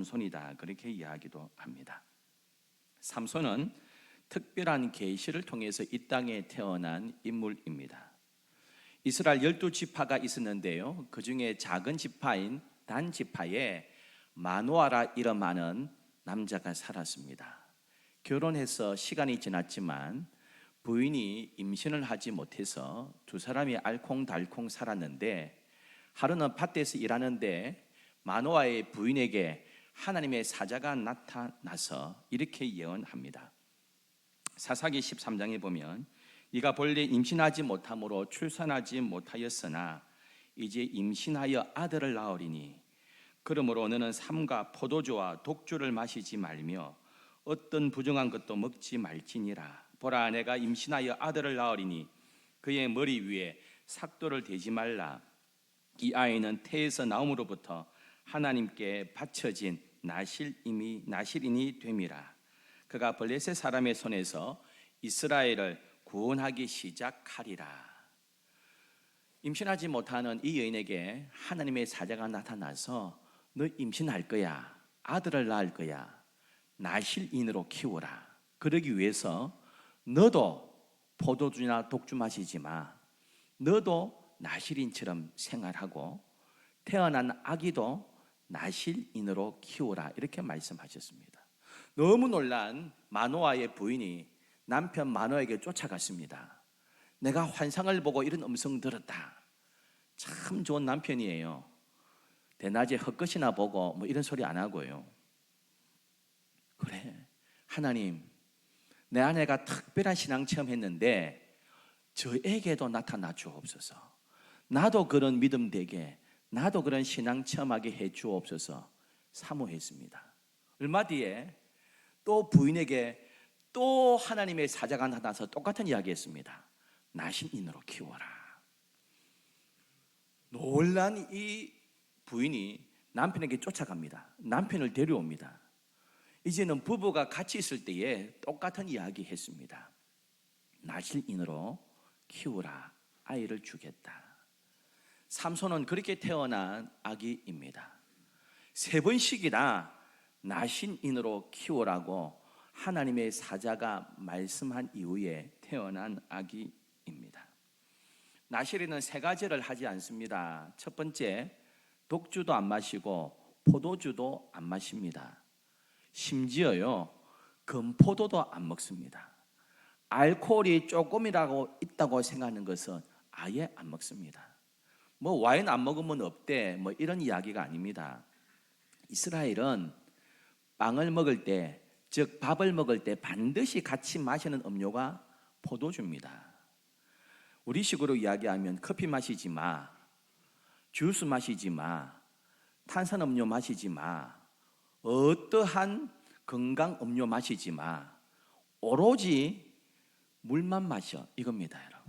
삼손이다, 그렇게 이야기도 합니다. 삼손은 특별한 계시를 통해서 이 땅에 태어난 인물입니다. 이스라엘 12지파가 있었는데요, 그 중에 작은 지파인 단 지파에 마노아라 이름하는 남자가 살았습니다. 결혼해서 시간이 지났지만 부인이 임신을 하지 못해서 두 사람이 알콩달콩 살았는데, 하루는 밭에서 일하는데 마노아의 부인에게 하나님의 사자가 나타나서 이렇게 예언합니다. 사사기 13장에 보면 네가 본래 임신하지 못함으로 출산하지 못하였으나 이제 임신하여 아들을 낳으리니 그러므로 너는 삼가 포도주와 독주를 마시지 말며 어떤 부정한 것도 먹지 말지니라. 보라, 내가 임신하여 아들을 낳으리니 그의 머리 위에 삭도를 대지 말라. 이 아이는 태에서 나옴으로부터 하나님께 바쳐진 나실인이 됨이라. 그가 블레셋 사람의 손에서 이스라엘을 구원하기 시작하리라. 임신하지 못하는 이 여인에게 하나님의 사자가 나타나서 너 임신할 거야, 아들을 낳을 거야, 나실인으로 키워라. 그러기 위해서 너도 포도주나 독주 마시지 마, 너도 나실인처럼 생활하고 태어난 아기도 나실인으로 키워라, 이렇게 말씀하셨습니다. 너무 놀란 마노아의 부인이 남편 마노아에게 쫓아갔습니다. 내가 환상을 보고 이런 음성 들었다. 참 좋은 남편이에요. 대낮에 헛것이나 보고 뭐 이런 소리 안 하고요. 그래, 하나님, 내 아내가 특별한 신앙 체험했는데 저에게도 나타나 주옵소서. 나도 그런 믿음 되게, 나도 그런 신앙 체험하게 해 주옵소서 사모했습니다. 얼마 뒤에 또 부인에게 또 하나님의 사자가 나타나서 똑같은 이야기 했습니다. 나신인으로 키워라. 놀란 이 부인이 남편에게 쫓아갑니다. 남편을 데려옵니다. 이제는 부부가 같이 있을 때에 똑같은 이야기 했습니다. 나실인으로 키우라, 아이를 주겠다. 삼손은 그렇게 태어난 아기입니다. 3번씩이나 나신인으로 키우라고 하나님의 사자가 말씀한 이후에 태어난 아기입니다. 나실인은 3가지를 하지 않습니다. 첫 번째, 독주도 안 마시고 포도주도 안 마십니다. 심지어요, 금포도도 안 먹습니다. 알코올이 조금이라고 있다고 생각하는 것은 아예 안 먹습니다. 뭐 와인 안 먹으면 없대, 뭐 이런 이야기가 아닙니다. 이스라엘은 빵을 먹을 때, 즉 밥을 먹을 때 반드시 같이 마시는 음료가 포도주입니다. 우리식으로 이야기하면 커피 마시지 마, 주스 마시지 마, 탄산음료 마시지 마, 어떠한 건강 음료 마시지 마, 오로지 물만 마셔, 이겁니다, 여러분.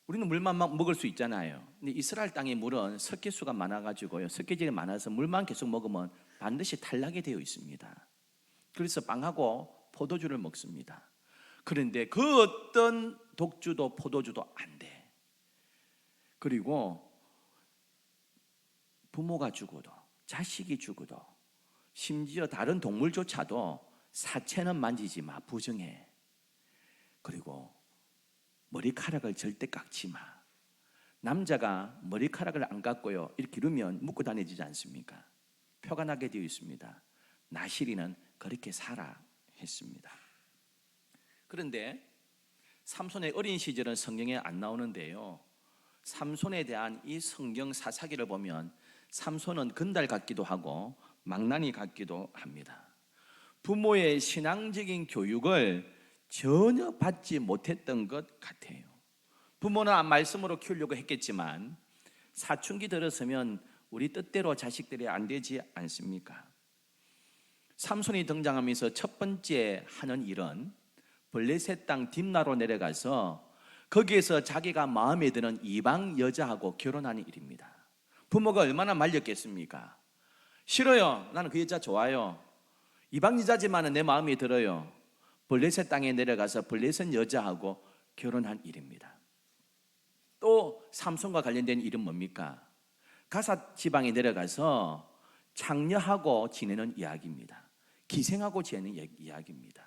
우리는 물만 먹을 수 있잖아요. 근데 이스라엘 땅의 물은 석회수가 많아가지고요, 석회질이 많아서 물만 계속 먹으면 반드시 탈락이 되어 있습니다. 그래서 빵하고 포도주를 먹습니다. 그런데 그 어떤 독주도 포도주도 안 돼. 그리고 부모가 죽어도, 자식이 죽어도, 심지어 다른 동물조차도 사체는 만지지 마, 부정해. 그리고 머리카락을 절대 깎지 마. 남자가 머리카락을 안 깎고요, 이렇게 이러면 묶고 다니지 않습니까? 표가 나게 되어 있습니다. 나실이는 그렇게 살아 했습니다. 그런데 삼손의 어린 시절은 성경에 안 나오는데요, 삼손에 대한 이 성경 사사기를 보면 삼손은 건달 같기도 하고 망나니 같기도 합니다. 부모의 신앙적인 교육을 전혀 받지 못했던 것 같아요. 부모는 말씀으로 키우려고 했겠지만 사춘기 들었으면 우리 뜻대로 자식들이 안 되지 않습니까? 삼손이 등장하면서 첫 번째 하는 일은 블레셋 땅 딥나로 내려가서 거기에서 자기가 마음에 드는 이방 여자하고 결혼하는 일입니다. 부모가 얼마나 말렸겠습니까? 싫어요, 나는 그 여자 좋아요, 이방 여자지만 내 마음에 들어요. 블레셋 땅에 내려가서 블레셋 여자하고 결혼한 일입니다. 또 삼손과 관련된 일은 뭡니까? 가삿 지방에 내려가서 장려하고 지내는 이야기입니다. 기생하고 지내는 이야기입니다.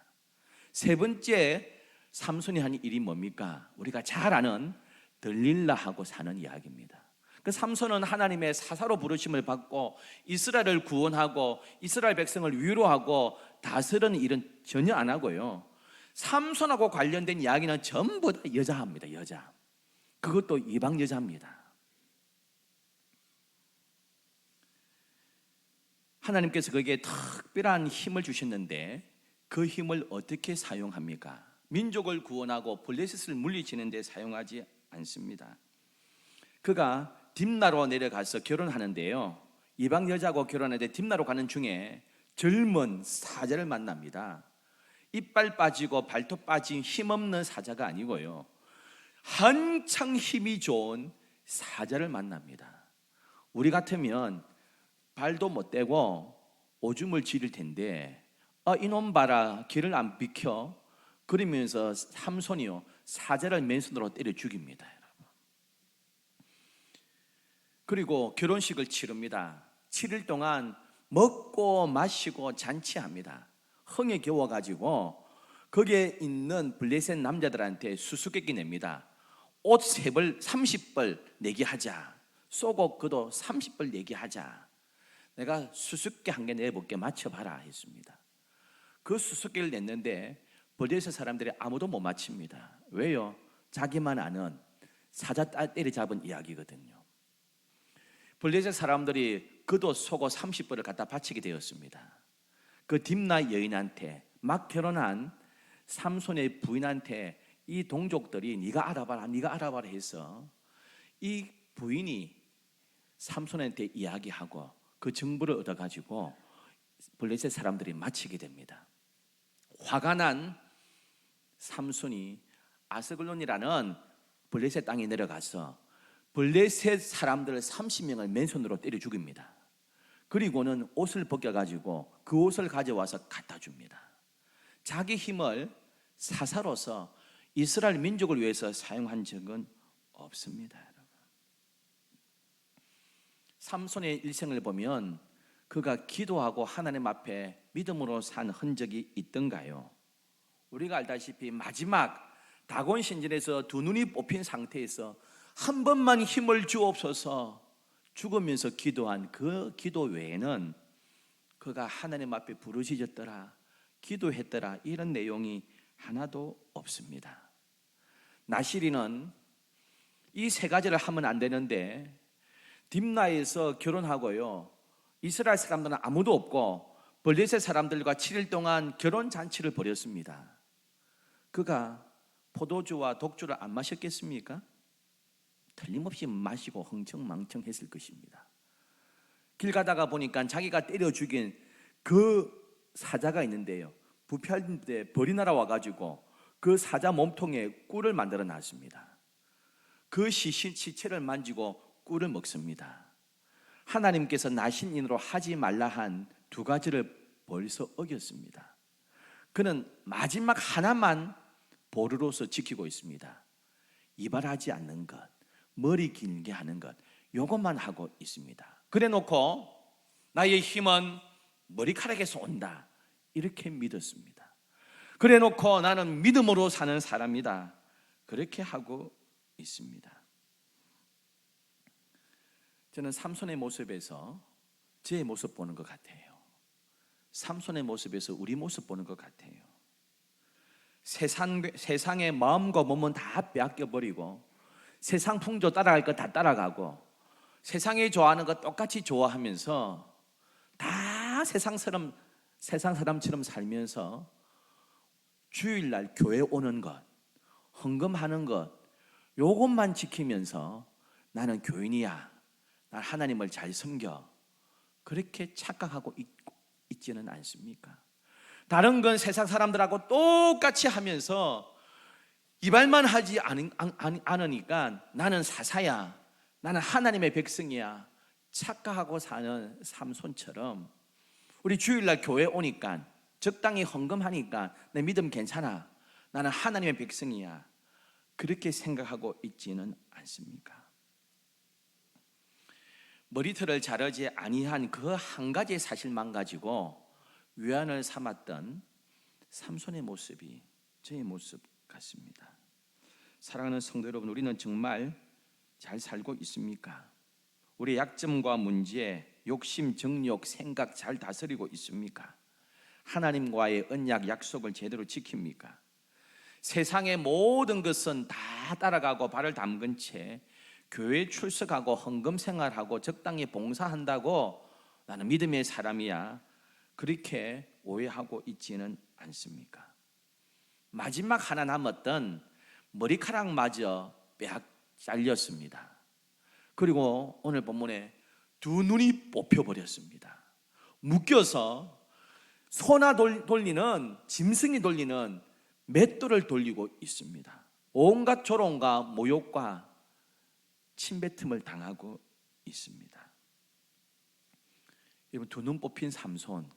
세 번째 삼손이 한 일이 뭡니까? 우리가 잘 아는 들릴라하고 사는 이야기입니다. 그 삼손은 하나님의 사사로 부르심을 받고 이스라엘을 구원하고 이스라엘 백성을 위로하고 다스리는 일은 전혀 안 하고요, 삼손하고 관련된 이야기는 전부 다 여자입니다. 여자. 그것도 이방 여자입니다. 하나님께서 거기에 특별한 힘을 주셨는데 그 힘을 어떻게 사용합니까? 민족을 구원하고 블레셋을 물리치는 데 사용하지 않습니다. 그가 딥나로 내려가서 결혼하는데요, 이방 여자하고 결혼하는데 딥나로 가는 중에 젊은 사자를 만납니다. 이빨 빠지고 발톱 빠진 힘없는 사자가 아니고요, 한창 힘이 좋은 사자를 만납니다. 우리 같으면 발도 못 대고 오줌을 지릴 텐데 이놈 봐라, 길을 안 비켜, 그러면서 삼손이요 사자를 맨손으로 때려 죽입니다. 그리고 결혼식을 치릅니다. 7일 동안 먹고 마시고 잔치합니다. 흥에 겨워가지고 거기에 있는 블레셋 남자들한테 수수께끼 냅니다. 옷 3벌 30벌 내게 하자, 속옷 그도 30벌 내게 하자, 내가 수수께 한 개 내볼게, 맞춰봐라 했습니다. 그 수수께를 냈는데 블레셋 사람들이 아무도 못 맞춥니다. 왜요? 자기만 아는 사자 때려잡은 이야기거든요. 블레셋 사람들이 그도 속옷 30벌을 갖다 바치게 되었습니다. 그 딥나 여인한테, 막 결혼한 삼손의 부인한테 이 동족들이 네가 알아봐라 네가 알아봐라 해서 이 부인이 삼손한테 이야기하고 그 정보를 얻어가지고 블레셋 사람들이 마치게 됩니다. 화가 난 삼손이 아스글론이라는 블레셋 땅에 내려가서 블레셋 사람들 30명을 맨손으로 때려 죽입니다. 그리고는 옷을 벗겨가지고 그 옷을 가져와서 갖다 줍니다. 자기 힘을 사사로서 이스라엘 민족을 위해서 사용한 적은 없습니다. 삼손의 일생을 보면 그가 기도하고 하나님 앞에 믿음으로 산 흔적이 있던가요? 우리가 알다시피 마지막 다곤 신전에서 두 눈이 뽑힌 상태에서 한 번만 힘을 주옵소서 죽으면서 기도한 그 기도 외에는 그가 하나님 앞에 부르짖었더라, 기도했더라, 이런 내용이 하나도 없습니다. 나실이는 이 세 가지를 하면 안 되는데 딥나에서 결혼하고요, 이스라엘 사람들은 아무도 없고 블레셋 사람들과 7일 동안 결혼 잔치를 벌였습니다. 그가 포도주와 독주를 안 마셨겠습니까? 틀림없이 마시고 흥청망청했을 것입니다. 길 가다가 보니까 자기가 때려 죽인 그 사자가 있는데요, 부패한데 벌이 날아와가지고 그 사자 몸통에 꿀을 만들어 놨습니다. 그 시체를 만지고 꿀을 먹습니다. 하나님께서 나신인으로 하지 말라 한 두 가지를 벌써 어겼습니다. 그는 마지막 하나만 보루로서 지키고 있습니다. 이발하지 않는 것, 머리 길게 하는 것, 이것만 하고 있습니다. 그래 놓고 나의 힘은 머리카락에서 온다, 이렇게 믿었습니다. 그래 놓고 나는 믿음으로 사는 사람이다, 그렇게 하고 있습니다. 저는 삼손의 모습에서 제 모습 보는 것 같아요. 삼손의 모습에서 우리 모습 보는 것 같아요. 세상의 마음과 몸은 다 빼앗겨버리고 세상 풍조 따라갈 거 다 따라가고 세상이 좋아하는 거 똑같이 좋아하면서 다 세상 사람처럼 살면서 주일날 교회 오는 것, 헌금하는 것, 요것만 지키면서 나는 교인이야, 난 하나님을 잘 섬겨, 그렇게 착각하고 있지는 않습니까? 다른 건 세상 사람들하고 똑같이 하면서 이발만 하지 않으니까 나는 사사야, 나는 하나님의 백성이야 착각하고 사는 삼손처럼 우리 주일날 교회 오니까 적당히 헌금하니까 내 믿음 괜찮아, 나는 하나님의 백성이야, 그렇게 생각하고 있지는 않습니까? 머리털을 자르지 아니한 그 한 가지 사실만 가지고 위안을 삼았던 삼손의 모습이 저의 모습 같습니다. 사랑하는 성도 여러분, 우리는 정말 잘 살고 있습니까? 우리의 약점과 문제, 욕심, 정욕, 생각 잘 다스리고 있습니까? 하나님과의 언약, 약속을 제대로 지킵니까? 세상의 모든 것은 다 따라가고 발을 담근 채 교회 출석하고 헌금 생활하고 적당히 봉사한다고 나는 믿음의 사람이야, 그렇게 오해하고 있지는 않습니까? 마지막 하나 남았던 머리카락마저 빼앗 잘렸습니다. 그리고 오늘 본문에 두 눈이 뽑혀버렸습니다. 묶여서 소나 돌리는, 짐승이 돌리는 맷돌을 돌리고 있습니다. 온갖 조롱과 모욕과 침뱉음을 당하고 있습니다. 여러분, 두 눈 뽑힌 삼손,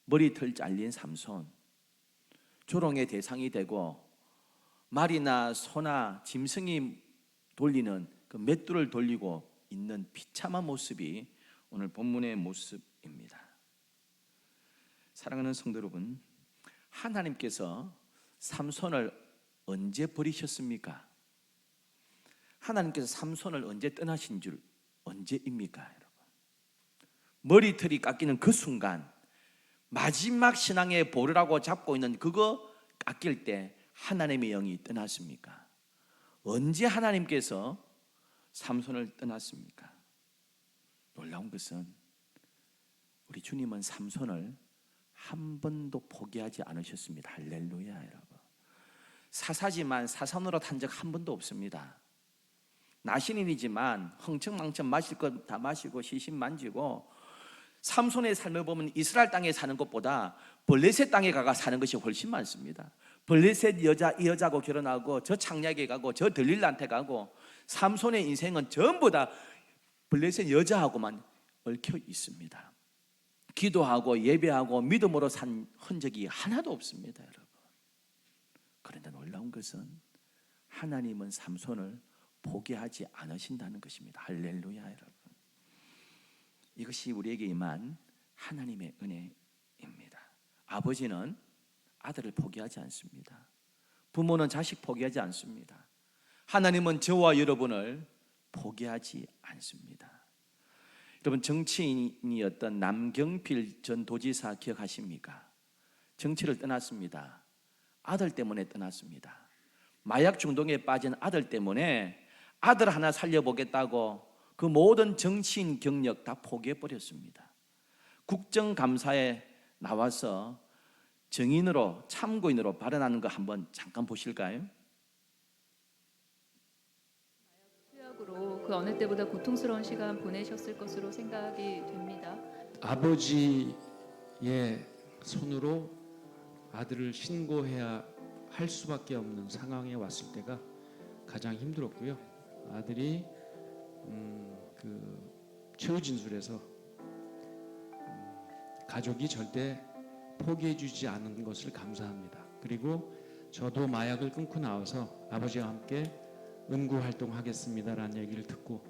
머리털 잘린 삼손, 조롱의 대상이 되고 말이나 소나 짐승이 돌리는 그 맷돌을 돌리고 있는 비참한 모습이 오늘 본문의 모습입니다. 사랑하는 성도 여러분, 하나님께서 삼손을 언제 버리셨습니까? 하나님께서 삼손을 언제 떠나신 줄 언제입니까, 여러분? 머리털이 깎이는 그 순간, 마지막 신앙의 보루라고 잡고 있는 그거 깎일 때 하나님의 영이 떠났습니까? 언제 하나님께서 삼손을 떠났습니까? 놀라운 것은 우리 주님은 삼손을 한 번도 포기하지 않으셨습니다. 할렐루야, 여러분. 사사지만 사산으로 탄 적 한 번도 없습니다. 나신인이지만 흥청망청 마실 것 다 마시고 시신 만지고, 삼손의 삶을 보면 이스라엘 땅에 사는 것보다 블레셋 땅에 가가 사는 것이 훨씬 많습니다. 블레셋 여자, 이 여자하고 결혼하고 저 창략에 가고 저 들릴라한테 가고, 삼손의 인생은 전부 다 블레셋 여자하고만 얽혀 있습니다. 기도하고 예배하고 믿음으로 산 흔적이 하나도 없습니다, 여러분. 그런데 놀라운 것은 하나님은 삼손을 포기하지 않으신다는 것입니다. 할렐루야, 여러분. 이것이 우리에게 임한 하나님의 은혜입니다. 아버지는 아들을 포기하지 않습니다. 부모는 자식 포기하지 않습니다. 하나님은 저와 여러분을 포기하지 않습니다. 여러분, 정치인이었던 남경필 전 도지사 기억하십니까? 정치를 떠났습니다. 아들 때문에 떠났습니다. 마약 중독에 빠진 아들 때문에 아들 하나 살려보겠다고 그 모든 정치인 경력 다 포기해버렸습니다. 국정감사에 나와서 정인으로, 참고인으로 발언하는 거 한번 잠깐 보실까요? 투약으로 그 어느 때보다 고통스러운 시간 보내셨을 것으로 생각이 됩니다. 아버지의 손으로 아들을 신고해야 할 수밖에 없는 상황에 왔을 때가 가장 힘들었고요. 아들이 최후진술에서 가족이 절대 포기해주지 않은 것을 감사합니다. 그리고 저도 마약을 끊고 나와서 아버지와 함께 은구 활동하겠습니다라는 얘기를 듣고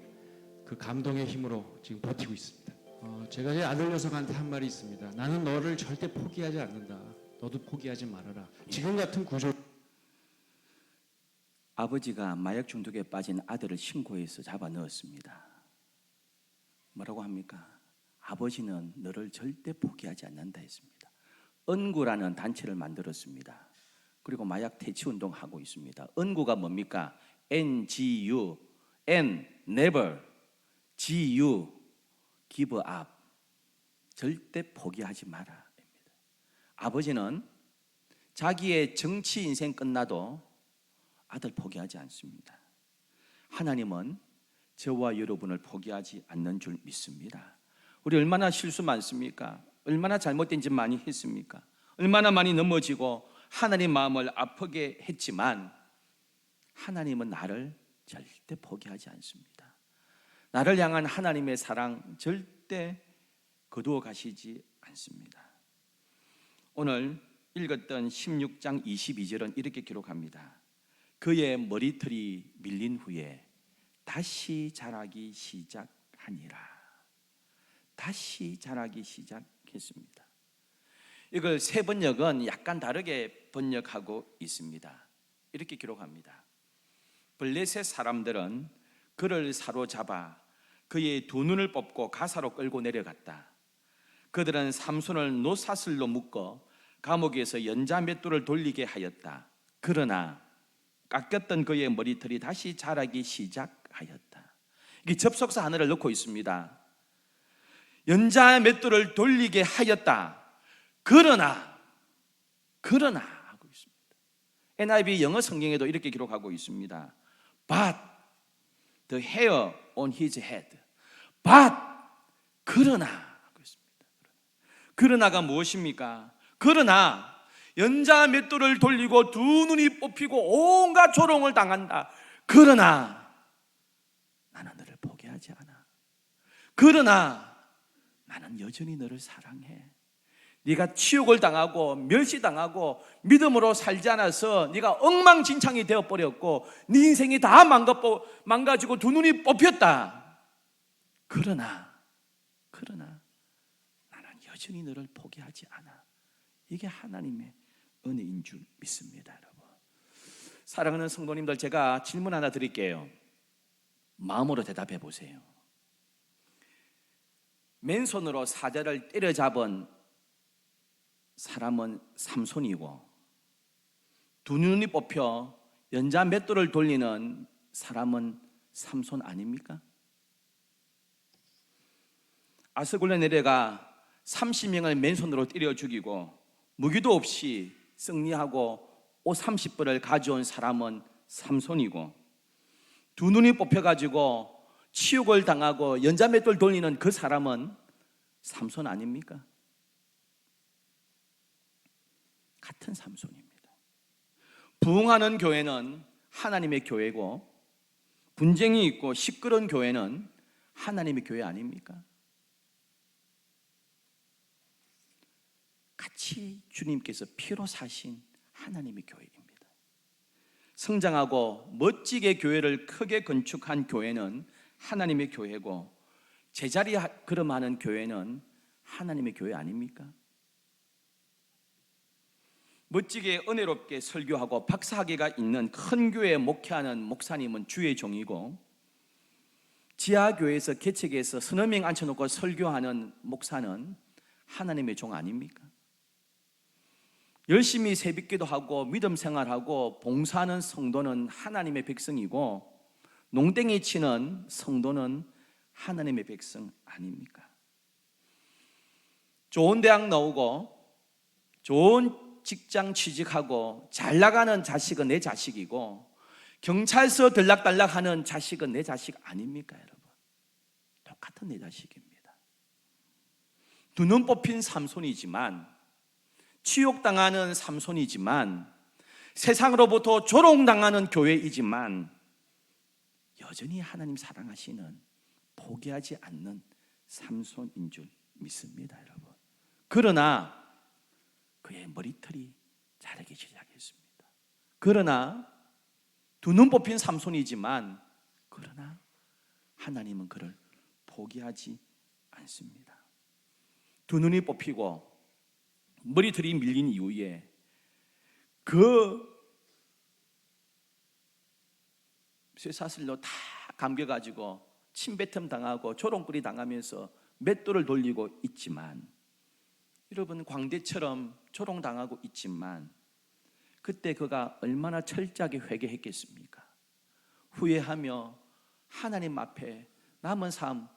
그 감동의 힘으로 지금 버티고 있습니다. 제가 제 아들 녀석한테 한 말이 있습니다. 나는 너를 절대 포기하지 않는다. 너도 포기하지 말아라. 지금 같은 구조. 아버지가 마약 중독에 빠진 아들을 신고해서 잡아 넣었습니다. 뭐라고 합니까? 아버지는 너를 절대 포기하지 않는다 했습니다. 은구라는 단체를 만들었습니다. 그리고 마약 퇴치 운동하고 있습니다. 은구가 뭡니까? NGU, N, never, GU, give up, 절대 포기하지 마라. 아버지는 자기의 정치 인생 끝나도 아들 포기하지 않습니다. 하나님은 저와 여러분을 포기하지 않는 줄 믿습니다. 우리 얼마나 실수 많습니까? 얼마나 잘못된 짓 많이 했습니까? 얼마나 많이 넘어지고 하나님 마음을 아프게 했지만 하나님은 나를 절대 포기하지 않습니다. 나를 향한 하나님의 사랑 절대 거두어 가시지 않습니다. 오늘 읽었던 16장 22절은 이렇게 기록합니다. 그의 머리털이 밀린 후에 다시 자라기 시작하니라. 다시 자라기 시작했습니다. 이걸 새 번역은 약간 다르게 번역하고 있습니다. 이렇게 기록합니다. 블레셋 사람들은 그를 사로잡아 그의 두 눈을 뽑고 가사로 끌고 내려갔다. 그들은 삼손을 노사슬로 묶어 감옥에서 연자 맷돌을 돌리게 하였다. 그러나 깎였던 그의 머리털이 다시 자라기 시작하였다. 이게 접속사 하나를 넣고 있습니다. 연자 맷돌을 돌리게 하였다. 그러나 하고 있습니다. NIV 영어 성경에도 이렇게 기록하고 있습니다. But the hair on his head. But 그러나 하고 있습니다. 그러나가 무엇입니까? 그러나 연자 맷돌을 돌리고 두 눈이 뽑히고 온갖 조롱을 당한다. 그러나 나는 너를 포기하지 않아. 그러나 나는 여전히 너를 사랑해. 네가 치욕을 당하고 멸시당하고 믿음으로 살지 않아서 네가 엉망진창이 되어버렸고 네 인생이 다 망가지고 두 눈이 뽑혔다. 그러나 나는 여전히 너를 포기하지 않아. 이게 하나님의 은혜인 줄 믿습니다, 여러분. 사랑하는 성도님들, 제가 질문 하나 드릴게요. 마음으로 대답해 보세요. 맨손으로 사자를 때려잡은 사람은 삼손이고, 두 눈이 뽑혀 연자 맷돌을 돌리는 사람은 삼손 아닙니까? 아스골레 네레가 30명을 맨손으로 때려 죽이고 무기도 없이 승리하고 옷 30벌을 가져온 사람은 삼손이고, 두 눈이 뽑혀가지고 치욕을 당하고 연자 맷돌 돌리는 그 사람은 삼손 아닙니까? 같은 삼손입니다. 부흥하는 교회는 하나님의 교회고, 분쟁이 있고 시끄러운 교회는 하나님의 교회 아닙니까? 같이 주님께서 피로 사신 하나님의 교회입니다. 성장하고 멋지게 교회를 크게 건축한 교회는 하나님의 교회고, 제자리 걸음하는 교회는 하나님의 교회 아닙니까? 멋지게 은혜롭게 설교하고 박사학위가 있는 큰 교회에 목회하는 목사님은 주의 종이고, 지하교회에서 개척해서 서너 명 앉혀놓고 설교하는 목사는 하나님의 종 아닙니까? 열심히 새벽기도 하고 믿음 생활하고 봉사하는 성도는 하나님의 백성이고, 농땡이 치는 성도는 하나님의 백성 아닙니까? 좋은 대학 나오고 좋은 직장 취직하고 잘 나가는 자식은 내 자식이고, 경찰서 들락달락하는 자식은 내 자식 아닙니까, 여러분? 똑같은 내 자식입니다. 두 눈 뽑힌 삼손이지만, 치욕당하는 삼손이지만, 세상으로부터 조롱당하는 교회이지만 여전히 하나님 사랑하시는, 포기하지 않는 삼손인 줄 믿습니다, 여러분. 그러나 그의 머리털이 자라기 시작했습니다. 그러나 두 눈 뽑힌 삼손이지만, 그러나 하나님은 그를 포기하지 않습니다. 두 눈이 뽑히고 머리털이 밀린 이후에 그 쇠사슬로 다 감겨가지고 침뱉음 당하고 조롱거리 당하면서 맷돌을 돌리고 있지만, 여러분, 광대처럼 조롱당하고 있지만 그때 그가 얼마나 철저하게 회개했겠습니까? 후회하며 하나님 앞에 남은 삶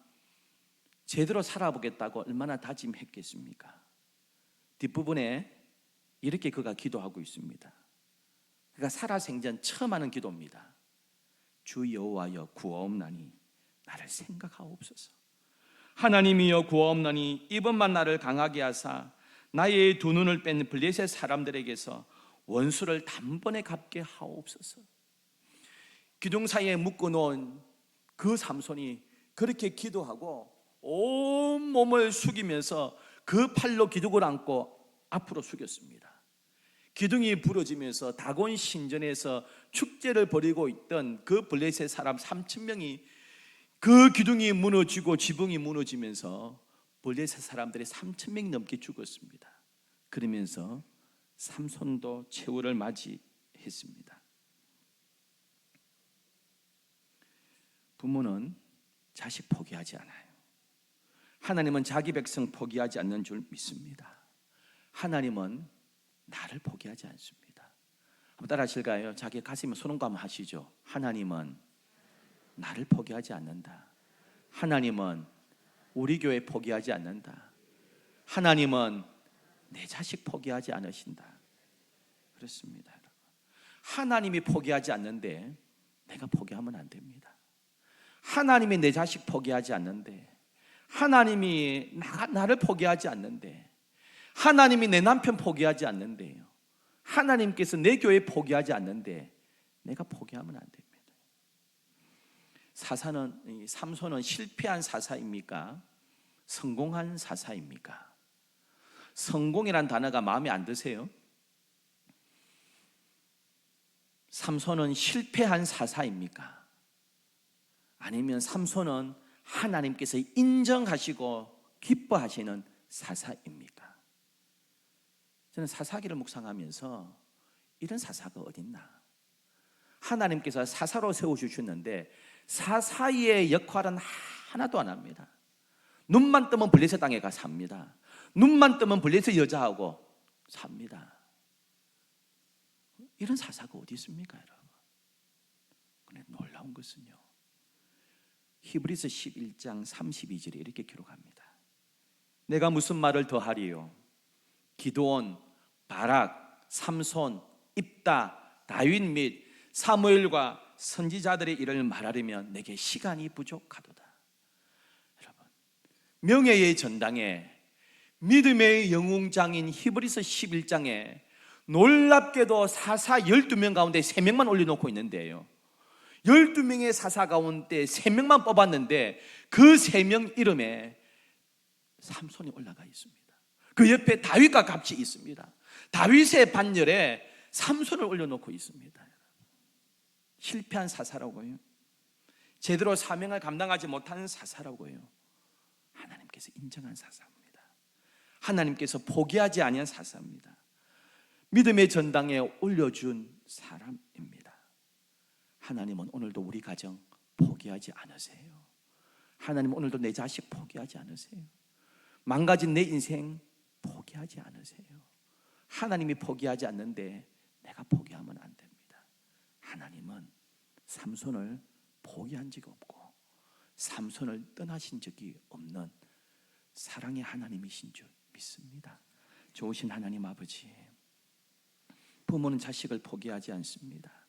제대로 살아보겠다고 얼마나 다짐했겠습니까? 뒷부분에 이렇게 그가 기도하고 있습니다. 그가 살아생전 처음 하는 기도입니다. 주 여호와여 구하옵나니 나를 생각하옵소서. 하나님이여 구하옵나니 이번만 나를 강하게 하사 나의 두 눈을 뺀 블레셋 사람들에게서 원수를 단번에 갚게 하옵소서. 기둥 사이에 묶어놓은 그 삼손이 그렇게 기도하고 온 몸을 숙이면서 그 팔로 기둥을 안고 앞으로 숙였습니다. 기둥이 부러지면서 다곤 신전에서 축제를 벌이고 있던 그 블레셋 사람 3,000명이 그 기둥이 무너지고 지붕이 무너지면서 블레셋 사람들이 3,000명이 넘게 죽었습니다. 그러면서 삼손도 최후를 맞이했습니다. 부모는 자식 포기하지 않아요. 하나님은 자기 백성 포기하지 않는 줄 믿습니다. 하나님은 나를 포기하지 않습니다. 한번 따라 하실까요? 자기 가슴에 손 한번 하시죠. 하나님은 나를 포기하지 않는다. 하나님은 우리 교회 포기하지 않는다. 하나님은 내 자식 포기하지 않으신다. 그렇습니다, 여러분. 하나님이 포기하지 않는데 내가 포기하면 안 됩니다. 하나님이 내 자식 포기하지 않는데, 하나님이 나를 포기하지 않는데, 하나님이 내 남편 포기하지 않는데요, 하나님께서 내 교회 포기하지 않는데 내가 포기하면 안 됩니다. 삼손은 실패한 사사입니까? 성공한 사사입니까? 성공이란 단어가 마음에 안 드세요? 삼손은 실패한 사사입니까? 아니면 삼손은 하나님께서 인정하시고 기뻐하시는 사사입니까? 저는 사사기를 묵상하면서 이런 사사가 어딨나? 하나님께서 사사로 세워주셨는데 사사의 역할은 하나도 안 합니다. 눈만 뜨면 블레셋 땅에 가 삽니다. 눈만 뜨면 블레셋 여자하고 삽니다. 이런 사사가 어디 있습니까, 여러분? 근데 놀라운 것은요, 히브리서 11장 32절에 이렇게 기록합니다. 내가 무슨 말을 더하리요? 기드온, 바락, 삼손, 입다, 다윗 및 사무엘과 선지자들의 일을 말하려면 내게 시간이 부족하도다. 여러분, 명예의 전당에 믿음의 영웅장인 히브리서 11장에 놀랍게도 사사 12명 가운데 3명만 올려놓고 있는데요, 12명의 사사 가운데 3명만 뽑았는데 그 3명 이름에 삼손이 올라가 있습니다. 그 옆에 다윗과 같이 있습니다. 다윗의 반열에 삼손을 올려놓고 있습니다. 실패한 사사라고요? 제대로 사명을 감당하지 못하는 사사라고요? 하나님께서 인정한 사사입니다. 하나님께서 포기하지 아니한 사사입니다. 믿음의 전당에 올려준 사람입니다. 하나님은 오늘도 우리 가정 포기하지 않으세요. 하나님은 오늘도 내 자식 포기하지 않으세요. 망가진 내 인생 포기하지 않으세요. 하나님이 포기하지 않는데 내가 포기하면 안 됩니다. 하나님은 삼손을 포기한 적이 없고 삼손을 떠나신 적이 없는 사랑의 하나님이신 줄 믿습니다. 좋으신 하나님 아버지, 부모는 자식을 포기하지 않습니다.